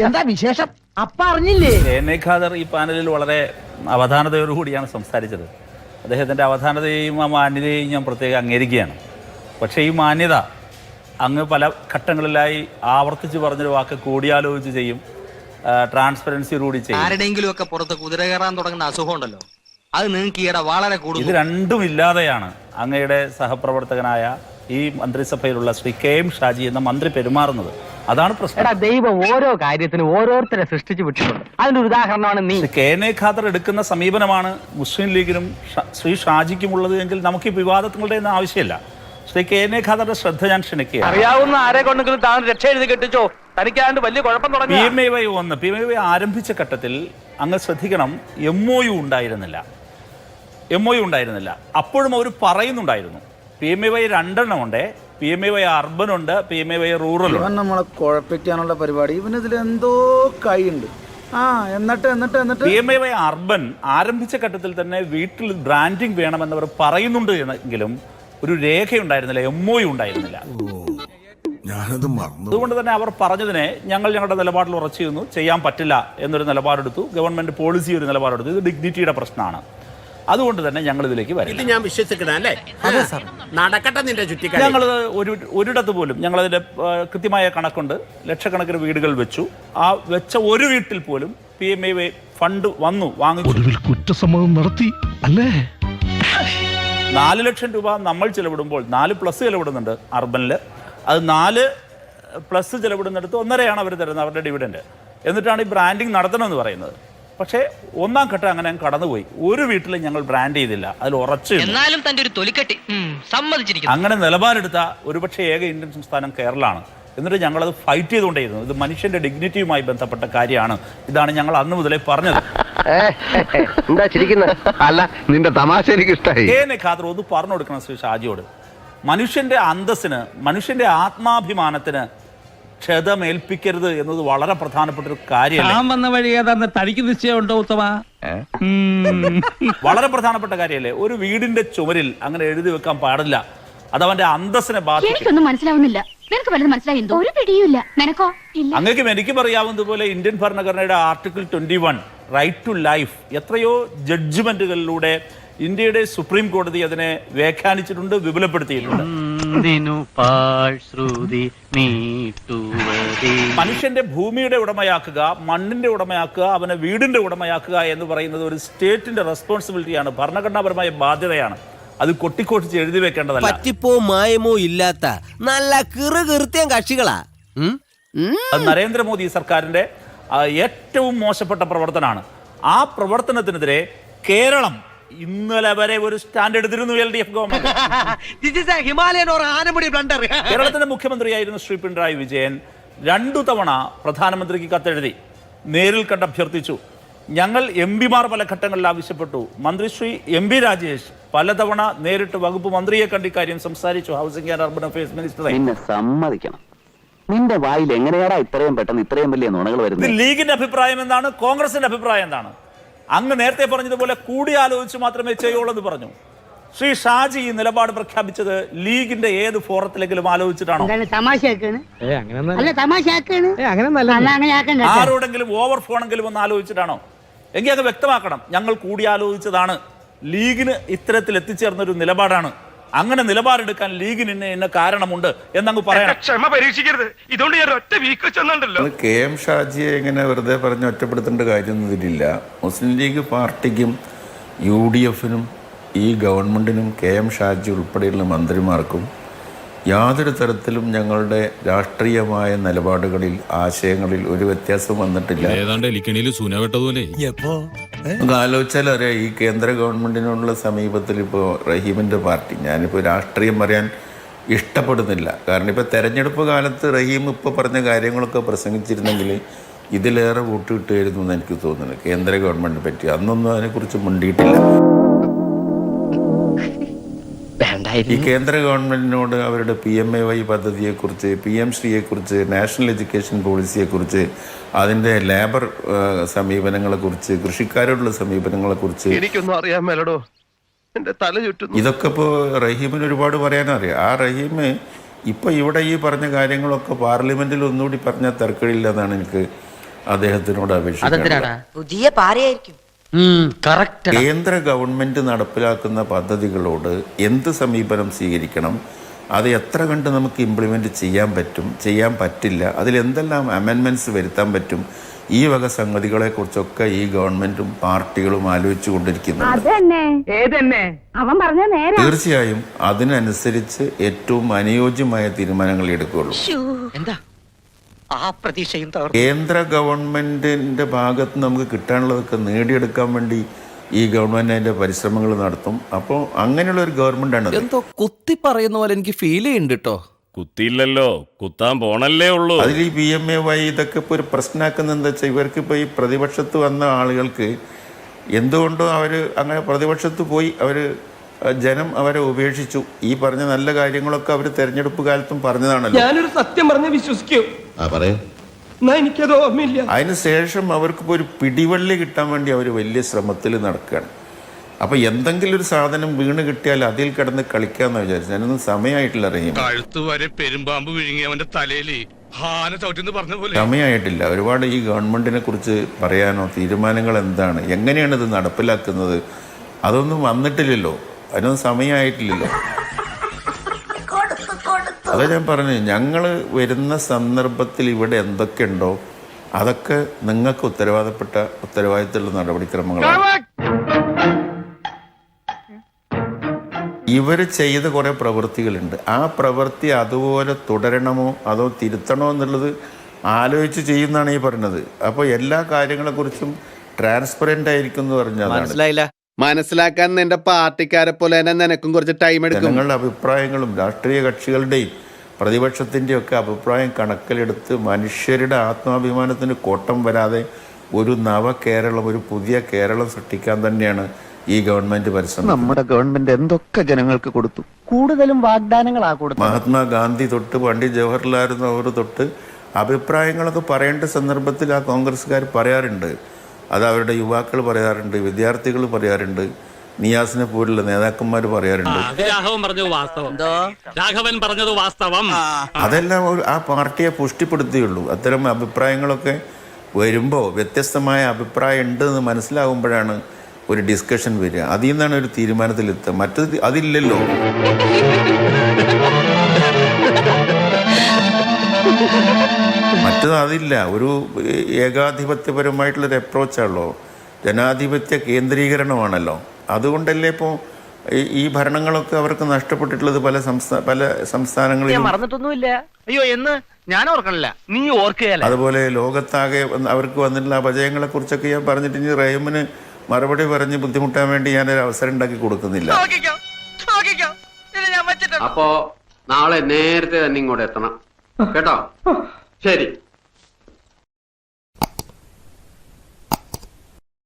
എന്താ വിശേഷം? അപ്പ അറിഞ്ഞില്ലേ? എ ഖാദർ ഈ പാനലിൽ വളരെ അവധാനതയോടുകൂടിയാണ് സംസാരിച്ചത്. അദ്ദേഹത്തിൻ്റെ അവധാനതയും ആ മാന്യതയും ഞാൻ പ്രത്യേകം അംഗീകരിക്കുകയാണ്. പക്ഷേ ഈ മാന്യത അങ്ങ് പല ഘട്ടങ്ങളിലായി ആവർത്തിച്ച് പറഞ്ഞൊരു വാക്ക് കൂടിയാലോചിച്ച് ചെയ്യും, ട്രാൻസ്പെറൻസിയോടുകൂടി ചെയ്യും. ആരുടെയെങ്കിലും ഒക്കെ പുറത്ത് കുതിര കയറാൻ തുടങ്ങുന്ന അസുഖം ഉണ്ടല്ലോ, അത് നിങ്ങൾക്ക് ഈയിടെ വളരെ കൂടുതൽ. ഇത് രണ്ടും ഇല്ലാതെയാണ് അങ്ങയുടെ സഹപ്രവർത്തകനായ ഈ മന്ത്രിസഭയിലുള്ള ശ്രീ കെ എം ഷാജി എന്ന മന്ത്രി പെരുമാറുന്നത്. അതാണ് പ്രശ്നം. ദൈവം ഓരോ കാര്യത്തിനും ഓരോരുത്തരെ സൃഷ്ടിച്ചു വിട്ടിട്ടുണ്ട്. അതിന്റെ ഉദാഹരണമാണ് നീ. കെ എൻ എ ഖാദർ എടുക്കുന്ന സമീപനമാണ് മുസ്ലിം ലീഗിനും ശ്രീ ഷാജിക്കുമുള്ളത് എങ്കിൽ നമുക്ക് ഈ വിവാദങ്ങളുടെ ഒന്നും ആവശ്യമില്ല. ശ്രീ കെ എൻ എ ഖാദറുടെ ശ്രദ്ധ ഞാൻ ക്ഷണിക്കുക. അറിയാവുന്ന ആരെ കൊണ്ടെങ്കിലും താൻ രക്ഷ എഴുതി കെട്ടിച്ചോ, തനിക്കാണ്ട് വലിയ കുഴപ്പം തുടങ്ങി. PMAY ആരംഭിച്ച ഘട്ടത്തിൽ അങ്ങ് ശ്രദ്ധിക്കണം, MOU ഉണ്ടായിരുന്നില്ല. അപ്പോഴും അവർ പറയുന്നുണ്ടായിരുന്നു PMAY 2 ഉണ്ട്, PMAY അർബൻ ഉണ്ട്, PMAY റൂറൽ ഉണ്ട്. നമ്മളെ കുഴപ്പിക്കാനുള്ള പരിപാടി ഇവനിതിൽ എന്തോ കൈയുണ്ട്. എന്നിട്ട് PMAY അർബൻ ആരംഭിച്ച ഘട്ടത്തിൽ തന്നെ വീട്ടിൽ ബ്രാൻഡിങ് വേണമെന്നവർ പറയുന്നുണ്ട് എങ്കിലും ഒരു രേഖയുണ്ടായിരുന്നില്ല, MOU ഉണ്ടായിരുന്നില്ല. അതുകൊണ്ട് തന്നെ അവർ പറഞ്ഞതിനെ ഞങ്ങളുടെ നിലപാടിൽ ഉറച്ചു നിന്നു. ചെയ്യാൻ പറ്റില്ല എന്നൊരു നിലപാടെടുത്തു, ഗവൺമെന്റ് പോളിസി ഒരു നിലപാടെടുത്തു. ഇത് ഡിഗ്നിറ്റിയുടെ പ്രശ്നമാണ്. അതുകൊണ്ട് തന്നെ ഞങ്ങൾ ഇതിലേക്ക് വരും. ഞാൻ വിശ്വസിക്കണം അല്ലേ? നടക്കട്ടെ നിന്റെ ചുറ്റിക്കളി. ഞങ്ങൾ ഒരിടത്ത് പോലും ഞങ്ങളതിന്റെ കൃത്യമായ കണക്കുണ്ട്. ലക്ഷക്കണക്കിന് വീടുകൾ വെച്ചു. ആ വെച്ച ഒരു വീട്ടിൽ പോലും PMAY ഫണ്ട് വന്നു വാങ്ങിച്ചു. കുറ്റസമ്മതം നടത്തി അല്ലേ? 4 ലക്ഷം രൂപ നമ്മൾ ചെലവിടുമ്പോൾ 4+ ചെലവിടുന്നുണ്ട് അർബനിൽ. അത് 4+ ചെലവിടുന്നിടത്ത് 1.5 അവർ തരുന്നത്, അവരുടെ ഡിവിഡൻഡ്. എന്നിട്ടാണ് ഈ ബ്രാൻഡിങ് നടത്തണമെന്ന് പറയുന്നത്. പക്ഷേ ഒന്നാം ഘട്ടം അങ്ങനെ കടന്നുപോയി. ഒരു വീട്ടിൽ ഞങ്ങൾ ബ്രാൻഡ് ചെയ്തില്ല, അതിൽ ഉറച്ചു. എന്നാലും തന്റെ ഒരു തൊലിക്കെട്ടി സമ്മതിച്ചിരിക്കുന്നു. അങ്ങനെ നിലപാടെടുത്ത ഒരുപക്ഷെ ഏക ഇന്ത്യൻ സംസ്ഥാനം കേരളമാണ്. എന്നിട്ട് ഞങ്ങളത് ഫൈറ്റ് ചെയ്തുകൊണ്ടേയിരുന്നു. ഇത് മനുഷ്യന്റെ ഡിഗ്നിറ്റിയുമായി ബന്ധപ്പെട്ട കാര്യമാണ്. ഇതാണ് ഞങ്ങൾ അന്ന് മുതലേ പറഞ്ഞത്. എന്താ ചിരിക്കുന്നത്? അല്ല, നിന്റെ തമാശ എനിക്ക് ഇഷ്ടമായി. കെ എൻ എ ഖാദർ ഒന്ന് പറഞ്ഞു കൊടുക്കണം ശ്രീ ഷാജിയോട്. മനുഷ്യന്റെ അന്തസ്സിന്, മനുഷ്യന്റെ ആത്മാഭിമാനത്തിന് ക്ഷതമേൽപ്പിക്കരുത് എന്നത് വളരെ പ്രധാനപ്പെട്ട ഒരു കാര്യമല്ലേ? തനിക്ക് നിശ്ചയമുണ്ടോ ഉത്തമ? വളരെ പ്രധാനപ്പെട്ട കാര്യമല്ലേ? ഒരു വീടിന്റെ ചുമരിൽ അങ്ങനെ എഴുതി വെക്കാൻ പാടില്ല. അത് അവന്റെ അന്തസ്സിനെ ബാധിക്കും. എനിക്കൊന്നും മനസ്സിലാവുന്നില്ല. നിനക്ക് വല്ലതും മനസ്സിലായി? ഒരു പിടിയുമില്ല. നിനക്കോ? അങ്ങേക്കും എനിക്കും അറിയാവുന്നതുപോലെ ഇന്ത്യൻ ഭരണഘടനയുടെ ആർട്ടിക്കിൾ 21 റൈറ്റ് ടു ലൈഫ് എത്രയോ ജഡ്ജ്മെന്റുകളിലൂടെ ഇന്ത്യയുടെ സുപ്രീം കോടതി അതിനെ വ്യാഖ്യാനിച്ചിട്ടുണ്ട്, വിപുലപ്പെടുത്തിയിട്ടുണ്ട്. മനുഷ്യന്റെ ഭൂമിയുടെ ഉടമയാക്കുക, മണ്ണിന്റെ ഉടമയാക്കുക, അവനെ വീടിന്റെ ഉടമയാക്കുക എന്ന് പറയുന്നത് ഒരു സ്റ്റേറ്റിന്റെ റെസ്പോൺസിബിലിറ്റിയാണ്, ഭരണഘടനാപരമായ ബാധ്യതയാണ്. അത് കൊട്ടിക്കൊട്ടിച്ച് എഴുതി വെക്കേണ്ടതല്ല. പറ്റിപ്പോ മായമോ ഇല്ലാത്ത നല്ല കീർത്തിയം കക്ഷികളാ. നരേന്ദ്രമോദി സർക്കാരിന്റെ ഏറ്റവും മോശപ്പെട്ട പ്രവർത്തനമാണ്. ആ പ്രവർത്തനത്തിനെതിരെ കേരളം ഇന്നലെ വരെ ഒരു സ്റ്റാൻഡ് എടുത്തിരുന്നു LDF ഗവൺമെന്റ്. കേരളത്തിന്റെ മുഖ്യമന്ത്രിയായിരുന്നു ശ്രീ പിണറായി വിജയൻ 2 തവണ പ്രധാനമന്ത്രിക്ക് കത്തെഴുതി, നേരിൽ കണ്ട് അഭ്യർത്ഥിച്ചു. ഞങ്ങൾ MP-മാർ പല ഘട്ടങ്ങളിൽ ആവശ്യപ്പെട്ടു. മന്ത്രി ശ്രീ MP രാജേഷ് പലതവണ നേരിട്ട് വകുപ്പ് മന്ത്രിയെ കണ്ട് ഇക്കാര്യം സംസാരിച്ചു. ഹൗസിംഗ് ആൻഡ് അർബൻ അഫയേഴ്സ് മിനിസ്റ്ററെ. സമ്മതിക്കണം, നിന്റെ വായിൽ എങ്ങനെയാടാ ഇത്രയും പെട്ടെന്ന് ഇത്രയും വലിയ നുണകൾ വരുന്നത്? ലീഗിന്റെ അഭിപ്രായം എന്താണ്? കോൺഗ്രസിന്റെ അഭിപ്രായം എന്താണ്? അങ്ങ് നേരത്തെ പറഞ്ഞതുപോലെ കൂടിയാലോചിച്ച് മാത്രമേ ചെയ്യുള്ളൂ എന്ന് പറഞ്ഞു. ശ്രീ ഷാജി ഈ നിലപാട് പ്രഖ്യാപിച്ചത് ലീഗിന്റെ ഏത് ഫോറത്തിലെങ്കിലും ആലോചിച്ചിട്ടാണോ? ആരോടെങ്കിലും ഓവർ ഫോണെങ്കിലും ഒന്ന് ആലോചിച്ചിട്ടാണോ? എങ്കിൽ അത് വ്യക്തമാക്കണം. ഞങ്ങൾ കൂടിയാലോചിച്ചതാണ്, ലീഗിന് ഇത്തരത്തിൽ എത്തിച്ചേർന്നൊരു നിലപാടാണ്, അങ്ങനെ നിലപാടെടുക്കാൻ ലീഗിന് ഇന്ന കാരണമുണ്ട് എന്നങ്ങ് പറയണം. ക്ഷമ പരീക്ഷിക്കരുത്. ഇതുകൊണ്ട് ഞാൻ ഒറ്റ വീക്ക് ചെന്നുണ്ടല്ലോ. കെ എം ഷാജിയെ എങ്ങനെ വെറുതെ പറഞ്ഞ് ഒറ്റപ്പെടുത്തേണ്ട കാര്യമൊന്നും ഇതിലില്ല. മുസ്ലിം ലീഗ് പാർട്ടിക്കും UDF-നും ഈ ഗവൺമെന്റിനും കെ എം ഷാജി ഉൾപ്പെടെയുള്ള മന്ത്രിമാർക്കും യാതൊരു തരത്തിലും ഞങ്ങളുടെ രാഷ്ട്രീയമായ നിലപാടുകളിൽ, ആശയങ്ങളിൽ ഒരു വ്യത്യാസം വന്നിട്ടില്ല. നമുക്ക് ആലോചിച്ചാൽ അറിയാം, ഈ കേന്ദ്ര ഗവൺമെന്റിനുള്ള സമീപത്തിൽ ഇപ്പോൾ റഹീമിൻ്റെ പാർട്ടി, ഞാനിപ്പോൾ രാഷ്ട്രീയം പറയാൻ ഇഷ്ടപ്പെടുന്നില്ല. കാരണം ഇപ്പോൾ തെരഞ്ഞെടുപ്പ് കാലത്ത് റഹീം ഇപ്പോൾ പറഞ്ഞ കാര്യങ്ങളൊക്കെ പ്രസംഗിച്ചിരുന്നെങ്കിൽ ഇതിലേറെ വോട്ട് കിട്ടുമായിരുന്നു എന്ന് എനിക്ക് തോന്നുന്നു കേന്ദ്ര ഗവൺമെന്റിനെ പറ്റി. അന്നൊന്നും അതിനെക്കുറിച്ച് മുണ്ടിയിട്ടില്ല. ഈ കേന്ദ്ര ഗവൺമെന്റിനോട് അവരുടെ PMAY പദ്ധതിയെക്കുറിച്ച്, PM ശ്രീയെക്കുറിച്ച്, നാഷണൽ എഡ്യൂക്കേഷൻ പോളിസിയെക്കുറിച്ച്, അതിൻ്റെ ലേബർ സമീപനങ്ങളെക്കുറിച്ച്, കൃഷിക്കാരോടുള്ള സമീപനങ്ങളെക്കുറിച്ച് എനിക്കൊന്നും അറിയാൻ മേലടോ, എന്റെ തല ചുറ്റുന്നു. ഇതൊക്കെ ഇപ്പോൾ റഹീമിന് ഒരുപാട് പറയാനറിയാം. ആ റഹീം ഇപ്പോൾ ഇവിടെ ഈ പറഞ്ഞ കാര്യങ്ങളൊക്കെ പാർലമെന്റിൽ ഒന്നുകൂടി പറഞ്ഞാൽ തർക്കമില്ല എന്നാണ് എനിക്ക് അദ്ദേഹത്തിനോട് അപേക്ഷിക്കുന്നത്. പുതിയ പാരയായിരിക്കും. കേന്ദ്ര ഗവൺമെന്റ് നടപ്പിലാക്കുന്ന പദ്ധതികളോട് എന്ത് സമീപനം സ്വീകരിക്കണം, അത് എത്ര കണ്ട് നമുക്ക് ഇംപ്ലിമെന്റ് ചെയ്യാൻ പറ്റും, ചെയ്യാൻ പറ്റില്ല, അതിലെന്തെല്ലാം അമെൻമെന്റ്സ് വരുത്താൻ പറ്റും, ഈ വക സംഗതികളെ കുറിച്ചൊക്കെ ഈ ഗവൺമെന്റും പാർട്ടികളും ആലോചിച്ചു കൊണ്ടിരിക്കുന്നുണ്ട്. തീർച്ചയായും അതിനനുസരിച്ച് ഏറ്റവും അനുയോജ്യമായ തീരുമാനങ്ങൾ എടുക്കുകയുള്ളൂ. എന്താ ആ പ്രതീക്ഷയും കേന്ദ്ര ഗവൺമെന്റിന്റെ ഭാഗത്ത് നമുക്ക് കിട്ടാനുള്ളതൊക്കെ നേടിയെടുക്കാൻ വേണ്ടി ഈ ഗവൺമെന്റ് അതിന്റെ പരിശ്രമങ്ങൾ നടത്തും. അപ്പോൾ അങ്ങനെയുള്ള ഒരു ഗവൺമെന്റാണ്. എന്തോ കുത്തി പറയുന്ന പോലെ എനിക്ക് ഫീൽ ചെയ്യുന്നുണ്ട് കേട്ടോ. കുത്തിയില്ലല്ലോ, കുത്താൻ പോണല്ലേ ഉള്ളൂ. അതിൽ ഈ PMAY ഇതൊക്കെ ഇപ്പോൾ ഒരു പ്രശ്നമാക്കുന്നത് എന്താ വെച്ചാൽ, ഇവർക്ക് ഇപ്പോൾ ഈ പ്രതിപക്ഷത്ത് വന്ന ആളുകൾക്ക് എന്തുകൊണ്ടോ അവർ അങ്ങനെ പ്രതിപക്ഷത്ത് പോയി ജനം അവരെ ഉപേക്ഷിച്ചു. ഈ പറഞ്ഞ നല്ല കാര്യങ്ങളൊക്കെ അവർ തെരഞ്ഞെടുപ്പ് കാലത്തും പറഞ്ഞതാണല്ലോ. ഞാനൊരു സത്യം പറഞ്ഞ് വിശ്വസിക്കൂ. എനിക്കത് ഓർമ്മയില്ല. അതിനുശേഷം അവർക്കിപ്പോൾ ഒരു പിടിവള്ളി കിട്ടാൻ വേണ്ടി അവർ വലിയ ശ്രമത്തിൽ നടക്കുകയാണ്. അപ്പോൾ എന്തെങ്കിലും ഒരു സാധനം വീണ് കിട്ടിയാൽ അതിൽ കിടന്ന് കളിക്കാമെന്ന് വിചാരിച്ചു. ഞാനൊന്നും സമയമായിട്ടില്ല അറിയാം, പെരുമ്പാമ്പ് വിഴുങ്ങി അവന്റെ തലയിൽ സമയമായിട്ടില്ല. ഒരുപാട് ഈ ഗവൺമെന്റിനെ കുറിച്ച് പറയാനോ തീരുമാനങ്ങൾ എന്താണ്, എങ്ങനെയാണ് ഇത് നടപ്പിലാക്കുന്നത്, അതൊന്നും വന്നിട്ടില്ലല്ലോ, അതിനൊന്നും സമയമായിട്ടില്ലല്ലോ. അതാ ഞാൻ പറഞ്ഞു, ഞങ്ങൾ വരുന്ന സന്ദർഭത്തിൽ ഇവിടെ എന്തൊക്കെയുണ്ടോ അതൊക്കെ നിങ്ങൾക്ക് ഉത്തരവാദിത്തമുള്ള നടപടിക്രമങ്ങളാണ്. ഇവർ ചെയ്ത കുറേ പ്രവൃത്തികളുണ്ട്. ആ പ്രവൃത്തി അതുപോലെ തുടരണമോ അതോ തിരുത്തണോ എന്നുള്ളത് ആലോചിച്ച് ചെയ്യുന്നതാണ് ഈ പറഞ്ഞത്. അപ്പോൾ എല്ലാ കാര്യങ്ങളെക്കുറിച്ചും ട്രാൻസ്പെറൻ്റ് ആയിരിക്കും എന്ന് പറഞ്ഞാൽ മനസ്സിലായില്ല. മനസ്സിലാക്കാൻ നിന്റെ പാർട്ടിക്കാരെ പോലെ തന്നെ നിനക്കും കുറച്ച് ടൈം എടുക്കും. ജനങ്ങളുടെ അഭിപ്രായങ്ങളും രാഷ്ട്രീയ കക്ഷികളുടെയും പ്രതിപക്ഷത്തിൻ്റെ ഒക്കെ അഭിപ്രായം കണക്കിലെടുത്ത് മനുഷ്യരുടെ ആത്മാഭിമാനത്തിന് കോട്ടം വരാതെ ഒരു നവകേരളം, ഒരു പുതിയ കേരളം സൃഷ്ടിക്കാൻ തന്നെയാണ് ഈ ഗവൺമെന്റ് പരിശ്രമം. നമ്മുടെ ഗവൺമെന്റ് എന്തൊക്കെ ജനങ്ങൾക്ക് കൊടുത്തു, കൂടുതലും വാഗ്ദാനങ്ങളാ കൊടുത്തു. മഹാത്മാഗാന്ധി തൊട്ട് പണ്ഡിറ്റ് ജവഹർലാൽ നെഹ്റു തൊട്ട് അഭിപ്രായങ്ങളൊക്കെ പറയേണ്ട സന്ദർഭത്തിൽ ആ കോൺഗ്രസ്സുകാർ പറയാറുണ്ട്. അത് അവരുടെ യുവാക്കൾ പറയാറുണ്ട്, വിദ്യാർത്ഥികൾ പറയാറുണ്ട്, നിയാസിനെ പോലുള്ള നേതാക്കന്മാർ പറയാറുണ്ട്. അതെല്ലാം ആ പാർട്ടിയെ പുഷ്ടിപ്പെടുത്തിയുള്ളൂ. അത്തരം അഭിപ്രായങ്ങളൊക്കെ വരുമ്പോൾ വ്യത്യസ്തമായ അഭിപ്രായം ഉണ്ട് എന്ന് മനസ്സിലാകുമ്പോഴാണ് ഒരു ഡിസ്കഷൻ വരിക. അതിൽ നിന്നാണ് ഒരു തീരുമാനത്തിലെത്തുക. മറ്റത് അതില്ലല്ലോ. മറ്റത് അതില്ല. ഒരു ഏകാധിപത്യപരമായിട്ടുള്ളൊരു അപ്രോച്ചാണല്ലോ, ജനാധിപത്യ കേന്ദ്രീകരണമാണല്ലോ. അതുകൊണ്ടല്ലേ ഇപ്പോൾ ഈ ഭരണങ്ങളൊക്കെ അവർക്ക് നഷ്ടപ്പെട്ടിട്ടുള്ളത് പല സംസ്ഥാനങ്ങളിലും. മറന്നിട്ടൊന്നുമില്ല. അയ്യോ എന്ന് ഞാൻ ഓർക്കണില്ല, നീ ഓർക്കുകയല്ല. അതുപോലെ ലോകത്താകെ അവർക്ക് വന്നിട്ടുള്ള അപജയങ്ങളെ കുറിച്ചൊക്കെ ഞാൻ പറഞ്ഞിട്ട് ഇനി റഹീമിന് മറുപടി പറഞ്ഞ് ബുദ്ധിമുട്ടാൻ വേണ്ടി ഞാനൊരു അവസരം ഉണ്ടാക്കി കൊടുക്കുന്നില്ല. അപ്പോ നാളെ നേരത്തെ തന്നെ ഇങ്ങോട്ട് എത്തണം കേട്ടോ. ശരി.